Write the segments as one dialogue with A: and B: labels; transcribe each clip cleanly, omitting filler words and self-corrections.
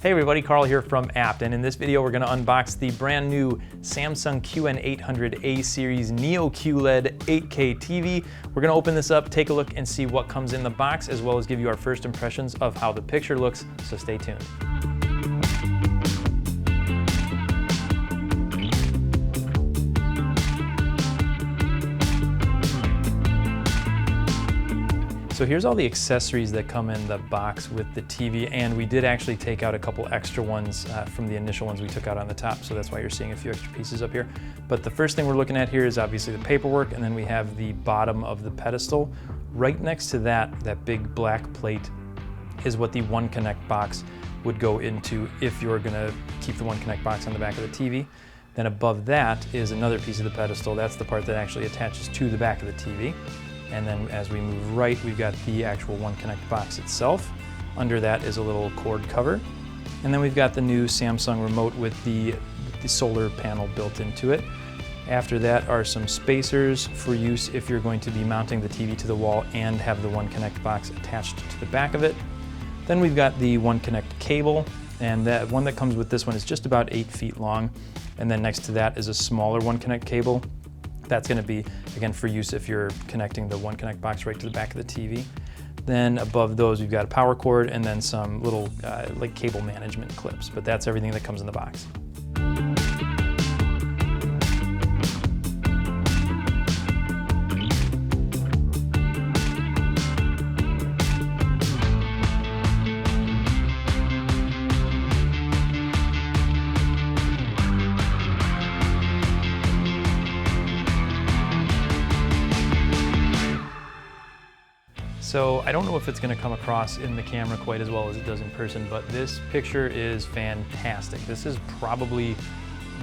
A: Hey everybody, Carl here from Apt, and in this video we're going to unbox the brand new Samsung QN800A series Neo QLED 8K TV. We're going to open this up, take a look, and see what comes in the box, as well as give you our first impressions of how the picture looks, so stay tuned. So here's all the accessories that come in the box with the TV, and we did actually take out a couple extra ones from the initial ones we took out on the top, so that's why you're seeing a few extra pieces up here. But the first thing we're looking at here is obviously the paperwork, and then we have the bottom of the pedestal. Right next to that big black plate is what the One Connect box would go into if you're gonna keep the One Connect box on the back of the TV. Then above that is another piece of the pedestal. That's the part that actually attaches to the back of the TV. And then as we move right, we've got the actual One Connect box itself. Under that is a little cord cover. And then we've got the new Samsung remote with the solar panel built into it. After that are some spacers for use if you're going to be mounting the TV to the wall and have the One Connect box attached to the back of it. Then we've got the One Connect cable, and that one that comes with this one is just about 8 feet long. And then next to that is a smaller One Connect cable. That's going to be, again, for use if you're connecting the One Connect box right to the back of the TV. Then above those, we've got a power cord and then some little like cable management clips, but that's everything that comes in the box. So I don't know if it's going to come across in the camera quite as well as it does in person, but this picture is fantastic. This is probably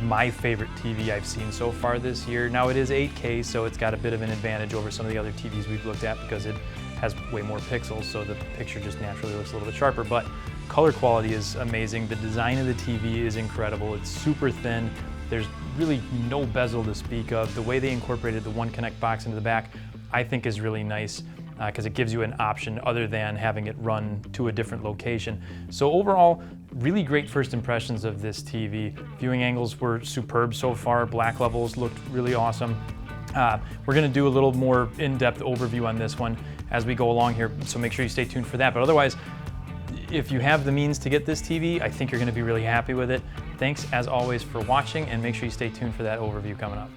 A: my favorite TV I've seen so far this year. Now it is 8K, so it's got a bit of an advantage over some of the other TVs we've looked at because it has way more pixels, so the picture just naturally looks a little bit sharper, but color quality is amazing. The design of the TV is incredible. It's super thin. There's really no bezel to speak of. The way they incorporated the One Connect box into the back, I think is really nice, because it gives you an option other than having it run to a different location. So overall, really great first impressions of this TV. Viewing angles were superb so far. Black levels looked really awesome. We're gonna do a little more in-depth overview on this one as we go along here, so make sure you stay tuned for that. But otherwise, if you have the means to get this TV, I think you're gonna be really happy with it. Thanks as always for watching, and make sure you stay tuned for that overview coming up.